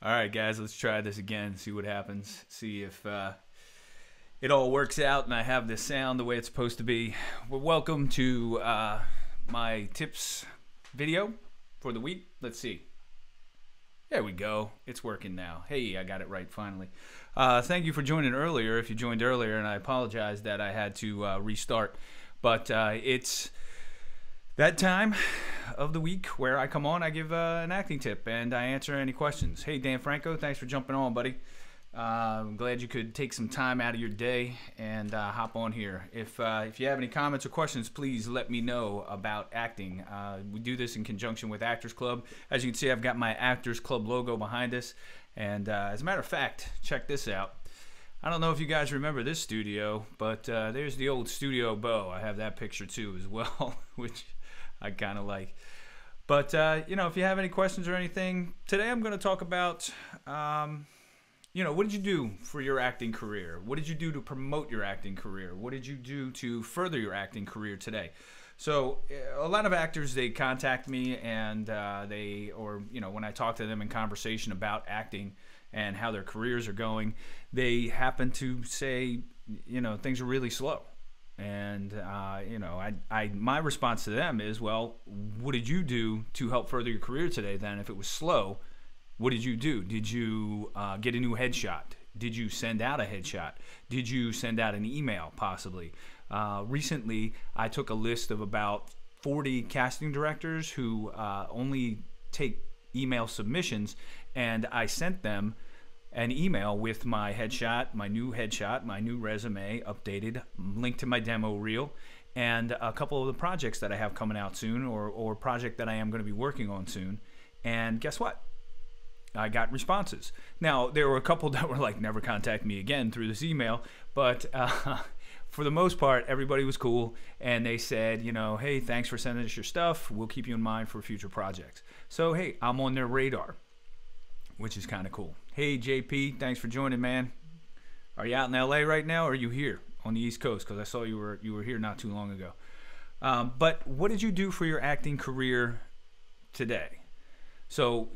All right, guys, let's try this again. See what happens. See if it all works out and I have this sound the way it's supposed to be. Well, welcome to my tips video for the week. Let's see. There we go. It's working now. Hey, I got it right finally. Thank you for joining earlier. If you joined earlier, and I apologize that I had to restart, but it's that time of the week where I come on, I give an acting tip, and I answer any questions. Hey, Dan Franco, thanks for jumping on, buddy. I'm glad you could take some time out of your day and hop on here. If you have any comments or questions, please let me know about acting. We do this in conjunction with Actors Club. As you can see, I've got my Actors Club logo behind us. And as a matter of fact, check this out. I don't know if you guys remember this studio, but there's the old Studio Beau. I have that picture too as well, which I kind of like. But, you know, if you have any questions or anything, today I'm going to talk about, you know, what did you do for your acting career? What did you do to promote your acting career? What did you do to further your acting career today? So a lot of actors, they contact me and you know, when I talk to them in conversation about acting and how their careers are going, they happen to say, you know, things are really slow. And, you know, my response to them is, well, what did you do to help further your career today then? If it was slow, what did you do? Did you get a new headshot? Did you send out a headshot? Did you send out an email, possibly? Recently, I took a list of about 40 casting directors who only take email submissions, and I sent them an email with my headshot, my new resume, updated, link to my demo reel, and a couple of the projects that I have coming out soon, or project that I am going to be working on soon. And guess what? I got responses. Now, there were a couple that were like, never contact me again through this email, but for the most part, everybody was cool, and they said, you know, hey, thanks for sending us your stuff. We'll keep you in mind for future projects. So, hey, I'm on their radar, which is kind of cool. Hey, JP, thanks for joining, man. Are you out in LA right now, or are you here on the East Coast? Because I saw you were here not too long ago. But what did you do for your acting career today? So,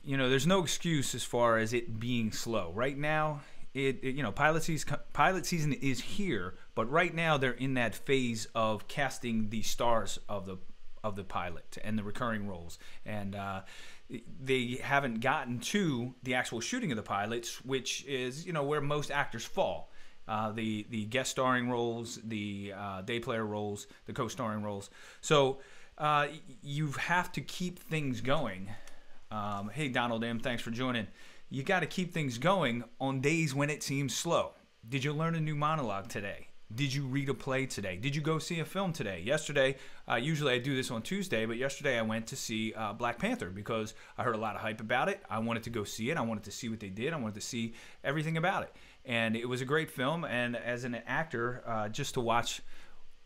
you know, there's no excuse as far as it being slow. Right now, you know, pilot season is here, but right now they're in that phase of casting the stars of the pilot and the recurring roles, and they haven't gotten to the actual shooting of the pilots, which is, you know, where most actors fall. The guest starring roles, the day player roles, the co-starring roles. So you have to keep things going. Hey, Donald M., thanks for joining. You got to keep things going on days when it seems slow. Did you learn a new monologue today? Did you read a play today? Did you go see a film today? Yesterday, usually I do this on Tuesday, but yesterday I went to see Black Panther because I heard a lot of hype about it. I wanted to go see it. I wanted to see what they did. I wanted to see everything about it. And it was a great film, and as an actor, just to watch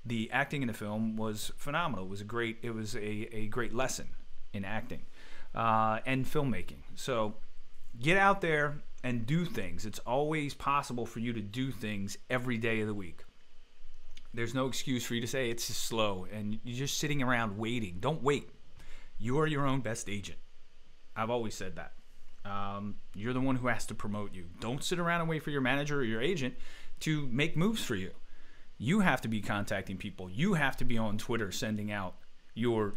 the acting in the film was phenomenal. It was a great lesson in acting and filmmaking. So get out there and do things. It's always possible for you to do things every day of the week. There's no excuse for you to say it's just slow and you're just sitting around waiting. Don't wait. You are your own best agent. I've always said that. You're the one who has to promote you. Don't sit around and wait for your manager or your agent to make moves for you. You have to be contacting people. You have to be on Twitter sending out your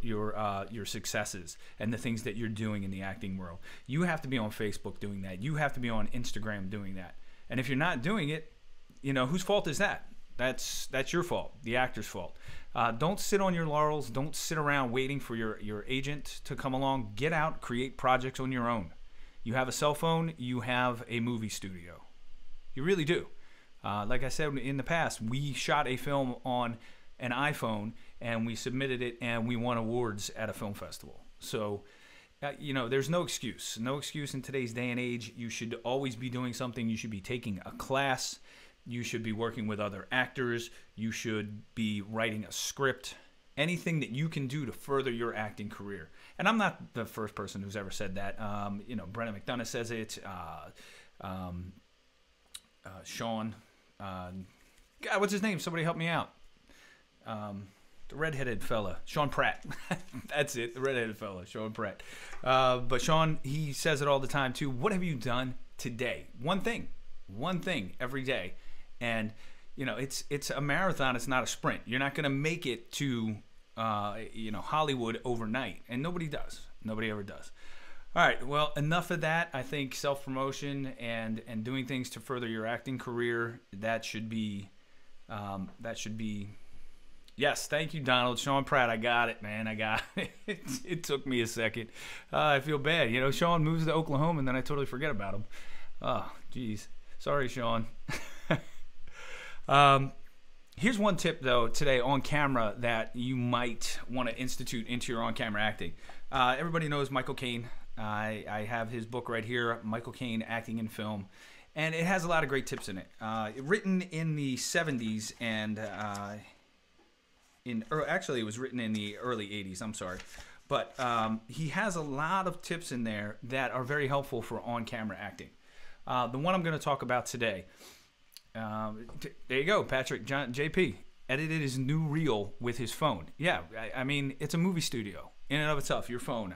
successes and the things that you're doing in the acting world. You have to be on Facebook doing that. You have to be on Instagram doing that. And if you're not doing it, you know, whose fault is that? That's your fault, the actor's fault. Don't sit on your laurels. Don't sit around waiting for your agent to come along. Get out, create projects on your own. You have a cell phone, you have a movie studio. You really do. Like I said in the past, we shot a film on an iPhone and we submitted it and we won awards at a film festival. So, you know, there's no excuse. No excuse in today's day and age. You should always be doing something. You should be taking a class. You should be working with other actors. You should be writing a script. Anything that you can do to further your acting career. And I'm not the first person who's ever said that. You know, Brennan McDonough says it. Sean. God, what's his name? Somebody help me out. The redheaded fella, Sean Pratt. That's it, the redheaded fella, Sean Pratt. But Sean, he says it all the time too. What have you done today? One thing every day. And you know, it's a marathon. It's not a sprint. You're not going to make it to Hollywood overnight, and nobody does. Nobody ever does. All right. Well, enough of that. I think self-promotion and doing things to further your acting career, that should be. Yes, thank you, Donald. Sean Pratt, I got it, man. I got it. It took me a second. I feel bad. You know, Sean moves to Oklahoma, and then I totally forget about him. Oh, geez. Sorry, Sean. Here's one tip, though, today on camera that you might want to institute into your on-camera acting. Everybody knows Michael Caine. I have his book right here, Michael Caine, Acting in Film. And it has a lot of great tips in it. Written in the 70s and actually it was written in the early 80s, I'm sorry. But he has a lot of tips in there that are very helpful for on-camera acting. The one I'm going to talk about today, there you go, Patrick, JP, edited his new reel with his phone. Yeah, I mean, it's a movie studio in and of itself, your phone.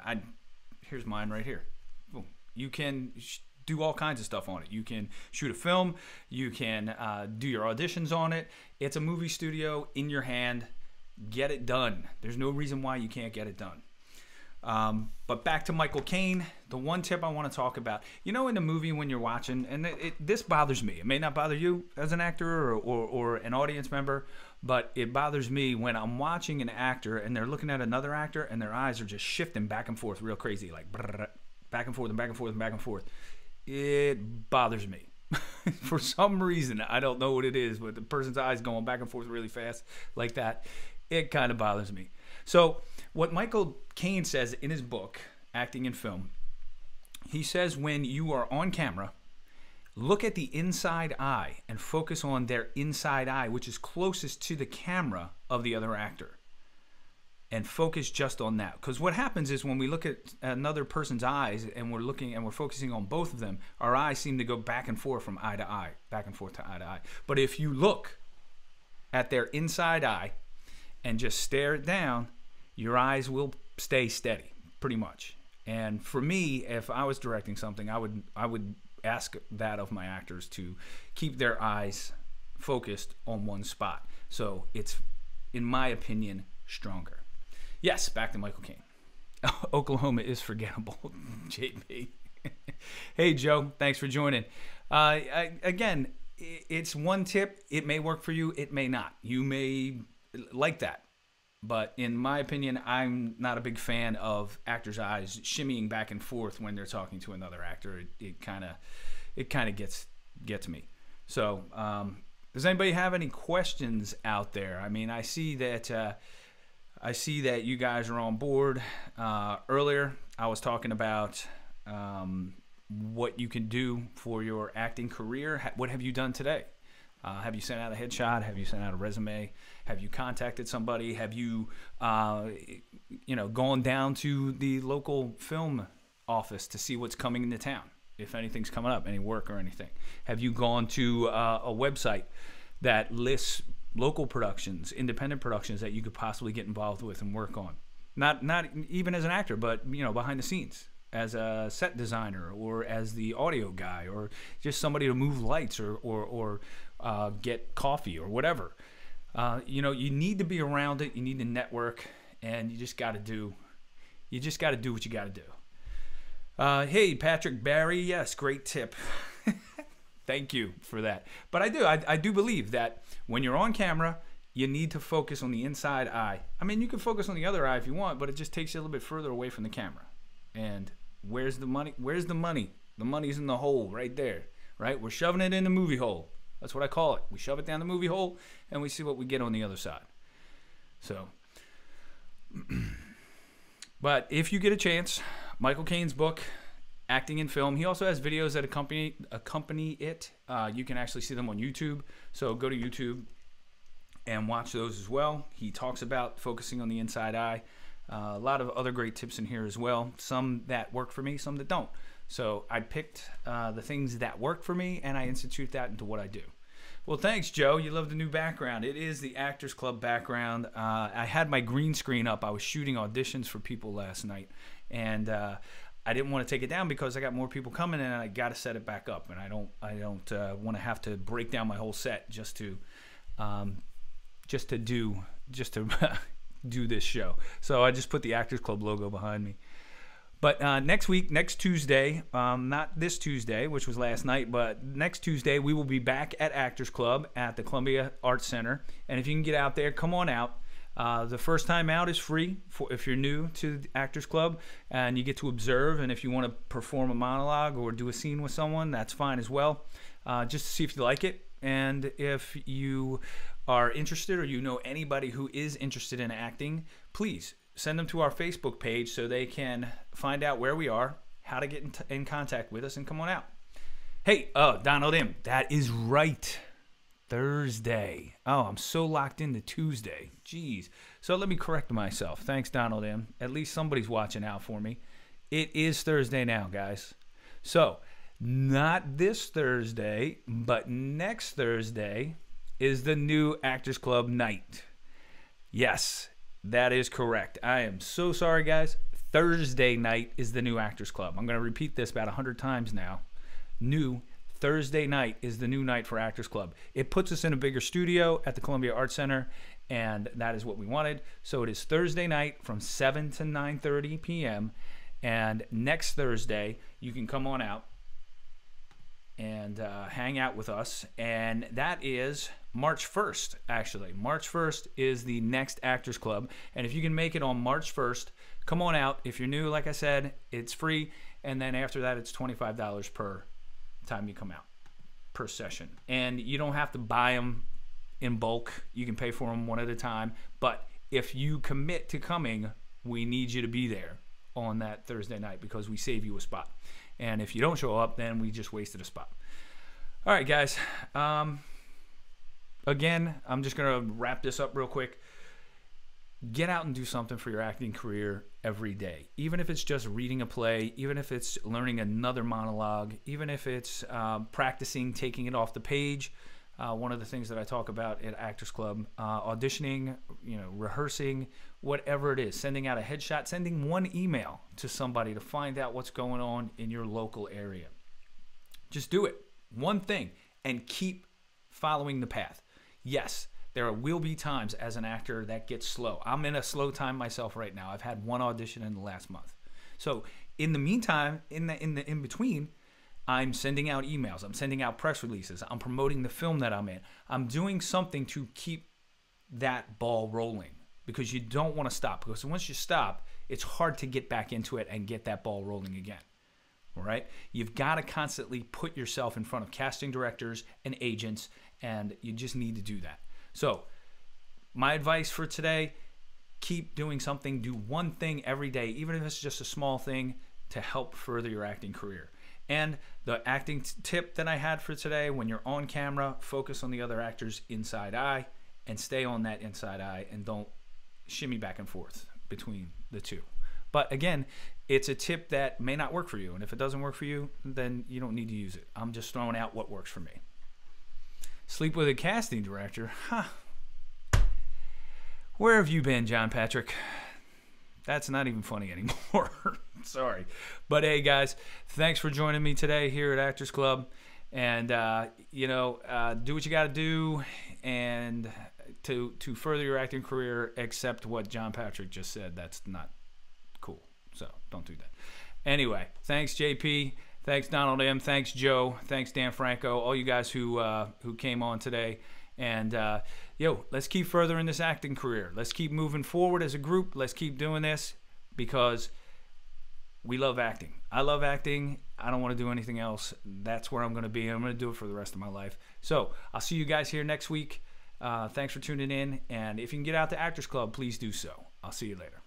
Here's mine right here. Boom. You can do all kinds of stuff on it. You can shoot a film. You can do your auditions on it. It's a movie studio in your hand. Get it done. There's no reason why you can't get it done. But back to Michael Caine, the one tip I want to talk about. You know, in the movie when you're watching, and this bothers me. It may not bother you as an actor or an audience member, but it bothers me when I'm watching an actor and they're looking at another actor and their eyes are just shifting back and forth real crazy, like back and forth and back and forth and back and forth. It bothers me. For some reason, I don't know what it is, but the person's eyes going back and forth really fast like that, it kind of bothers me. So what Michael Caine says in his book, Acting in Film, he says when you are on camera, look at the inside eye and focus on their inside eye, which is closest to the camera of the other actor. And focus just on that. Because what happens is when we look at another person's eyes and we're focusing on both of them, our eyes seem to go back and forth from eye to eye, back and forth to eye to eye. But if you look at their inside eye and just stare it down, your eyes will stay steady, pretty much. And for me, if I was directing something, I would ask that of my actors to keep their eyes focused on one spot. So it's, in my opinion, stronger. Yes, back to Michael Caine. Oklahoma is forgettable, JP. Hey, Joe, thanks for joining. Again, it's one tip. It may work for you. It may not. You may like that. But in my opinion, I'm not a big fan of actors' eyes shimmying back and forth when they're talking to another actor. It kind of gets me. So, does anybody have any questions out there? I mean, I see that you guys are on board. Earlier, I was talking about what you can do for your acting career. What have you done today? Have you sent out a headshot? Have you sent out a resume? Have you contacted somebody? Have you, gone down to the local film office to see what's coming into town? If anything's coming up, any work or anything. Have you gone to a website that lists local productions, independent productions that you could possibly get involved with and work on? Not even as an actor, but behind the scenes, as a set designer or as the audio guy or just somebody to move lights or get coffee or whatever. You need to be around it. You need to network, and you just got to do what you got to do. Hey, Patrick Barry, yes, great tip. Thank you for that. But I do believe that when you're on camera, you need to focus on the inside eye. I mean, you can focus on the other eye if you want, but it just takes you a little bit further away from the camera. And where's the money? Where's the money? The money's in the hole right there, right? We're shoving it in the movie hole. That's what I call it. We shove it down the movie hole, and we see what we get on the other side. So, but if you get a chance, Michael Caine's book, Acting in Film. He also has videos that accompany it. You can actually see them on YouTube. So go to YouTube and watch those as well. He talks about focusing on the inside eye. A lot of other great tips in here as well. Some that work for me, some that don't. So I picked the things that work for me, and I institute that into what I do. Well, thanks, Joe. You love the new background. It is the Actors Club background. I had my green screen up. I was shooting auditions for people last night, and I didn't want to take it down because I got more people coming, and I got to set it back up. And I don't want to have to break down my whole set just to do this show. So I just put the Actors Club logo behind me. But next week, next Tuesday, not this Tuesday, which was last night, but next Tuesday, we will be back at Actors Club at the Columbia Arts Center. And if you can get out there, come on out. The first time out is free if you're new to the Actors Club, and you get to observe. And if you want to perform a monologue or do a scene with someone, that's fine as well, just to see if you like it. And if you are interested or you know anybody who is interested in acting, please send them to our Facebook page so they can find out where we are, how to get in contact with us, and come on out. Hey, Donald M., that is right. Thursday. Oh, I'm so locked into Tuesday. Jeez. So let me correct myself. Thanks, Donald M. At least somebody's watching out for me. It is Thursday now, guys. So, not this Thursday, but next Thursday is the new Actors Club night. Yes, that is correct. I am so sorry, guys. Thursday night is the new Actors Club. I'm going to repeat this about 100 times now. Thursday night is the new night for Actors Club. It puts us in a bigger studio at the Columbia Arts Center, and that is what we wanted. So it is Thursday night from 7 to 9:30 p.m. And next Thursday, you can come on out and hang out with us. And that is March 1st, actually. March 1st is the next Actors Club. And if you can make it on March 1st, come on out. If you're new, like I said, it's free. And then after that, it's $25 per time you come out, per session. And you don't have to buy them in bulk. You can pay for them one at a time. But if you commit to coming, we need you to be there on that Thursday night because we save you a spot. And if you don't show up, then we just wasted a spot. All right, guys. Again, I'm just going to wrap this up real quick. Get out and do something for your acting career every day. Even if it's just reading a play, even if it's learning another monologue, even if it's practicing taking it off the page. One of the things that I talk about at Actors Club, auditioning, rehearsing, whatever it is, sending out a headshot, sending one email to somebody to find out what's going on in your local area. Just do it. One thing, and keep following the path. Yes, there will be times as an actor that gets slow. I'm in a slow time myself right now. I've had one audition in the last month. So in the meantime, in between, I'm sending out emails. I'm sending out press releases. I'm promoting the film that I'm in. I'm doing something to keep that ball rolling because you don't want to stop. Because once you stop, it's hard to get back into it and get that ball rolling again. All right? You've got to constantly put yourself in front of casting directors and agents, and you just need to do that. So my advice for today, keep doing something. Do one thing every day, even if it's just a small thing, to help further your acting career. And the acting tip that I had for today, when you're on camera, focus on the other actor's inside eye and stay on that inside eye and don't shimmy back and forth between the two. But again, it's a tip that may not work for you. And if it doesn't work for you, then you don't need to use it. I'm just throwing out what works for me. Sleep with a casting director? Huh. Where have you been, John Patrick? That's not even funny anymore. Sorry. But hey, guys, thanks for joining me today here at Actors Club. And, do what you got to do and to further your acting career, except what John Patrick just said. That's not cool. So don't do that. Anyway, thanks, JP. Thanks, Donald M. Thanks, Joe. Thanks, Dan Franco. All you guys who came on today. And, let's keep furthering this acting career. Let's keep moving forward as a group. Let's keep doing this because we love acting. I love acting. I don't want to do anything else. That's where I'm going to be. I'm going to do it for the rest of my life. So I'll see you guys here next week. Thanks for tuning in. And if you can get out to Actors Club, please do so. I'll see you later.